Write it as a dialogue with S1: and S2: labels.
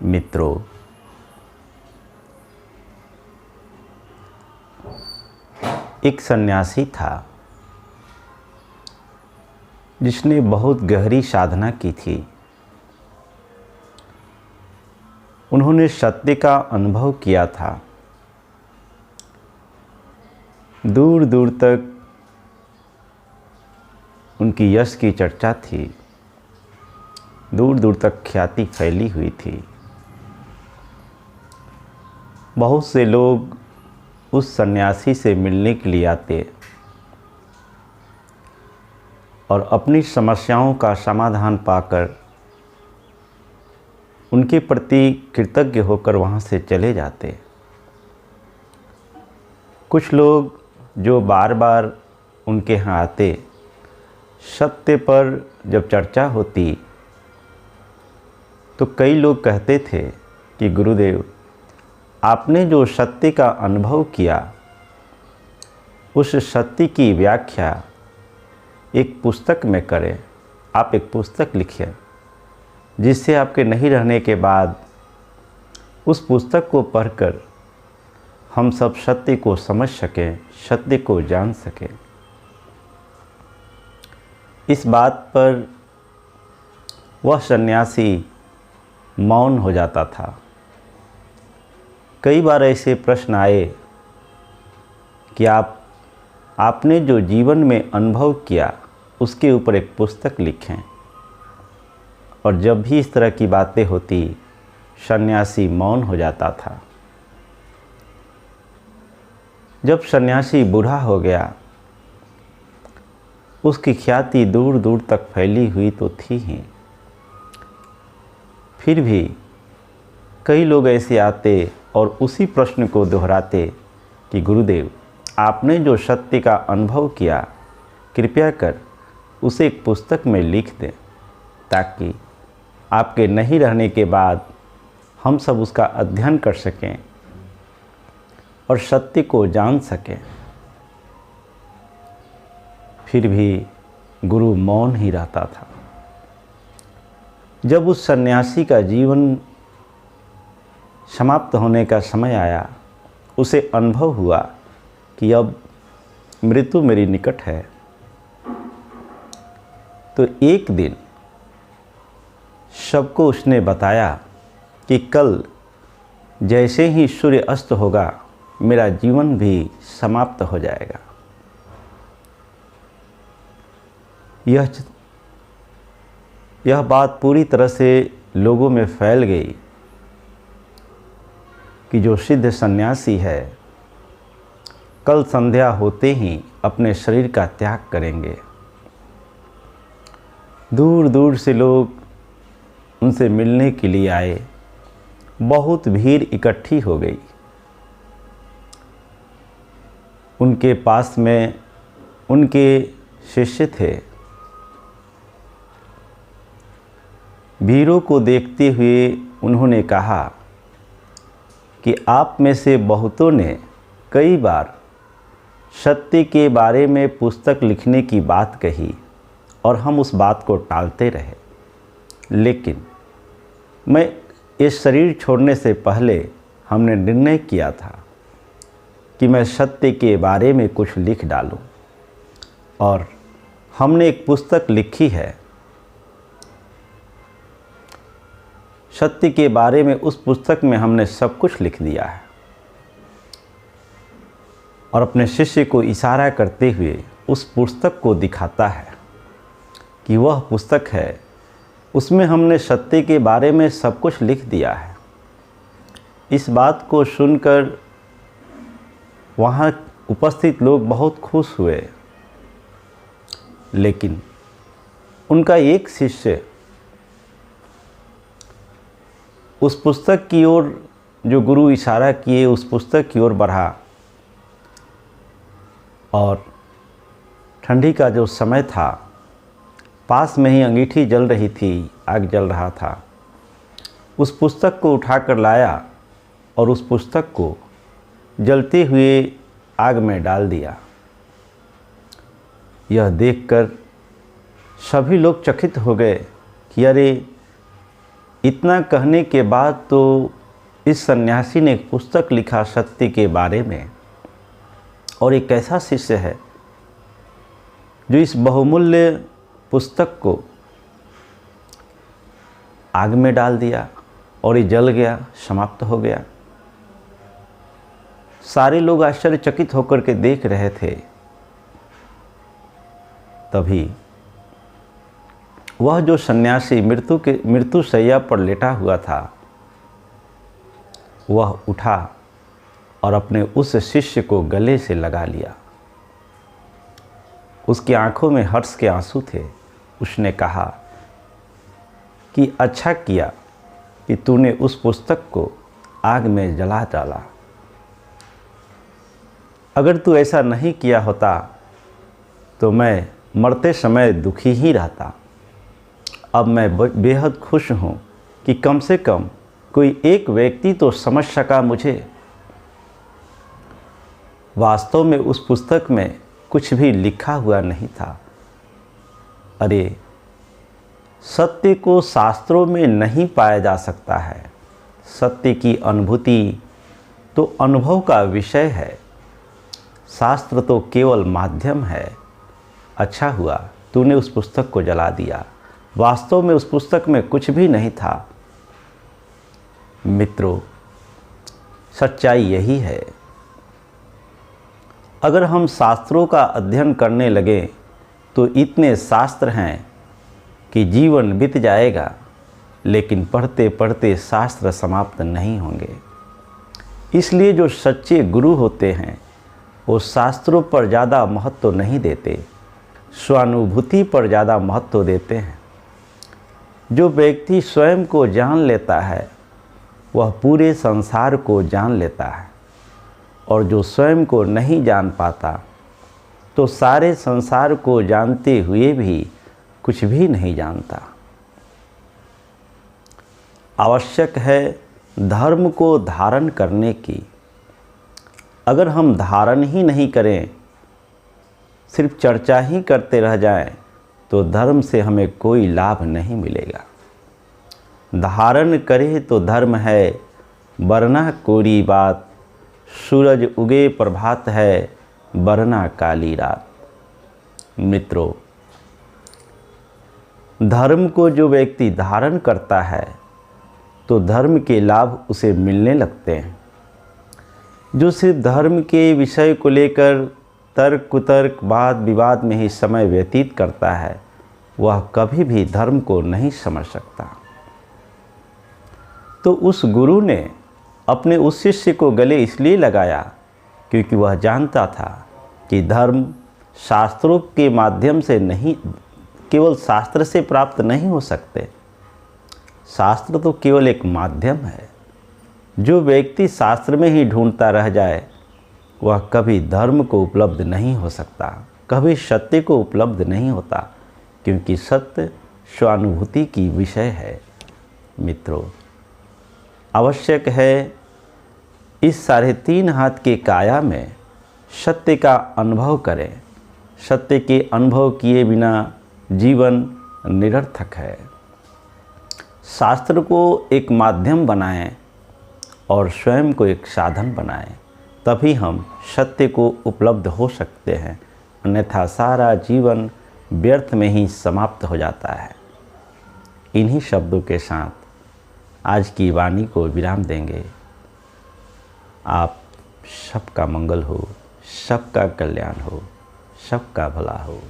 S1: मित्रों, एक सन्यासी था जिसने बहुत गहरी साधना की थी। उन्होंने सत्य का अनुभव किया था। दूर दूर तक उनकी यश की चर्चा थी, दूर दूर तक ख्याति फैली हुई थी। बहुत से लोग उस सन्यासी से मिलने के लिए आते और अपनी समस्याओं का समाधान पाकर उनके प्रति कृतज्ञ होकर वहाँ से चले जाते। कुछ लोग जो बार बार उनके यहाँ आते, सत्य पर जब चर्चा होती तो कई लोग कहते थे कि गुरुदेव, आपने जो सत्य का अनुभव किया उस सत्य की व्याख्या एक पुस्तक में करें। आप एक पुस्तक लिखिए जिससे आपके नहीं रहने के बाद उस पुस्तक को पढ़कर हम सब सत्य को समझ सकें, सत्य को जान सकें। इस बात पर वह सन्यासी मौन हो जाता था। कई बार ऐसे प्रश्न आए कि आपने जो जीवन में अनुभव किया उसके ऊपर एक पुस्तक लिखें। और जब भी इस तरह की बातें होती, सन्यासी मौन हो जाता था। जब सन्यासी बूढ़ा हो गया, उसकी ख्याति दूर दूर तक फैली हुई तो थी ही, फिर भी कई लोग ऐसे आते और उसी प्रश्न को दोहराते कि गुरुदेव, आपने जो सत्य का अनुभव किया कृपया कर उसे एक पुस्तक में लिख दें, ताकि आपके नहीं रहने के बाद हम सब उसका अध्ययन कर सकें और सत्य को जान सकें। फिर भी गुरु मौन ही रहता था। जब उस सन्यासी का जीवन समाप्त होने का समय आया, उसे अनुभव हुआ कि अब मृत्यु मेरी निकट है। तो एक दिन सबको उसने बताया कि कल जैसे ही सूर्य अस्त होगा मेरा जीवन भी समाप्त हो जाएगा। यह बात पूरी तरह से लोगों में फैल गई कि जो सिद्ध सन्यासी है कल संध्या होते ही अपने शरीर का त्याग करेंगे। दूर दूर से लोग उनसे मिलने के लिए आए। बहुत भीड़ इकट्ठी हो गई। उनके पास में उनके शिष्य थे। भीड़ों को देखते हुए उन्होंने कहा कि आप में से बहुतों ने कई बार सत्य के बारे में पुस्तक लिखने की बात कही और हम उस बात को टालते रहे, लेकिन मैं इस शरीर छोड़ने से पहले हमने निर्णय किया था कि मैं सत्य के बारे में कुछ लिख डालूं, और हमने एक पुस्तक लिखी है। सत्य के बारे में उस पुस्तक में हमने सब कुछ लिख दिया है। और अपने शिष्य को इशारा करते हुए उस पुस्तक को दिखाता है कि वह पुस्तक है, उसमें हमने सत्य के बारे में सब कुछ लिख दिया है। इस बात को सुनकर वहाँ उपस्थित लोग बहुत खुश हुए, लेकिन उनका एक शिष्य उस पुस्तक की ओर, जो गुरु इशारा किए उस पुस्तक की ओर बढ़ा, और ठंडी का जो समय था, पास में ही अंगीठी जल रही थी, आग जल रहा था। उस पुस्तक को उठाकर लाया और उस पुस्तक को जलते हुए आग में डाल दिया। यह देखकर सभी लोग चकित हो गए कि अरे, इतना कहने के बाद तो इस सन्यासी ने एक पुस्तक लिखा सत्य के बारे में, और एक ऐसा शिष्य है जो इस बहुमूल्य पुस्तक को आग में डाल दिया और ये जल गया, समाप्त हो गया। सारे लोग आश्चर्यचकित होकर के देख रहे थे। तभी वह जो सन्यासी मृत्यु शैया पर लेटा हुआ था, वह उठा और अपने उस शिष्य को गले से लगा लिया। उसकी आंखों में हर्ष के आंसू थे। उसने कहा कि अच्छा किया कि तूने उस पुस्तक को आग में जला डाला। अगर तू ऐसा नहीं किया होता तो मैं मरते समय दुखी ही रहता। अब मैं बेहद खुश हूँ कि कम से कम कोई एक व्यक्ति तो समझ सका मुझे। वास्तव में उस पुस्तक में कुछ भी लिखा हुआ नहीं था। अरे, सत्य को शास्त्रों में नहीं पाया जा सकता है। सत्य की अनुभूति तो अनुभव का विषय है, शास्त्र तो केवल माध्यम है। अच्छा हुआ तूने उस पुस्तक को जला दिया। वास्तव में उस पुस्तक में कुछ भी नहीं था। मित्रों, सच्चाई यही है। अगर हम शास्त्रों का अध्ययन करने लगे तो इतने शास्त्र हैं कि जीवन बीत जाएगा, लेकिन पढ़ते पढ़ते शास्त्र समाप्त नहीं होंगे। इसलिए जो सच्चे गुरु होते हैं वो शास्त्रों पर ज़्यादा महत्व नहीं देते, स्वानुभूति पर ज़्यादा महत्व देते हैं। जो व्यक्ति स्वयं को जान लेता है वह पूरे संसार को जान लेता है, और जो स्वयं को नहीं जान पाता तो सारे संसार को जानते हुए भी कुछ भी नहीं जानता। आवश्यक है धर्म को धारण करने की। अगर हम धारण ही नहीं करें, सिर्फ चर्चा ही करते रह जाएं, तो धर्म से हमें कोई लाभ नहीं मिलेगा। धारण करे तो धर्म है, वरना कोरी बात। सूरज उगे प्रभात है, वरना काली रात। मित्रों, धर्म को जो व्यक्ति धारण करता है तो धर्म के लाभ उसे मिलने लगते हैं। जो सिर्फ धर्म के विषय को लेकर तर्क कुतर्क वाद विवाद में ही समय व्यतीत करता है, वह कभी भी धर्म को नहीं समझ सकता। तो उस गुरु ने अपने उस शिष्य को गले इसलिए लगाया क्योंकि वह जानता था कि धर्म शास्त्रों के माध्यम से नहीं, केवल शास्त्र से प्राप्त नहीं हो सकते। शास्त्र तो केवल एक माध्यम है। जो व्यक्ति शास्त्र में ही ढूंढता रह जाए वह कभी धर्म को उपलब्ध नहीं हो सकता, कभी सत्य को उपलब्ध नहीं होता, क्योंकि सत्य स्वानुभूति की विषय है। मित्रों, आवश्यक है इस 3.5 हाथ के काया में सत्य का अनुभव करें। सत्य के अनुभव किए बिना जीवन निरर्थक है। शास्त्र को एक माध्यम बनाएं और स्वयं को एक साधन बनाएं, तभी हम सत्य को उपलब्ध हो सकते हैं। अन्यथा सारा जीवन व्यर्थ में ही समाप्त हो जाता है। इन्हीं शब्दों के साथ आज की वाणी को विराम देंगे। आप सबका मंगल हो, सबका कल्याण हो, सबका भला हो।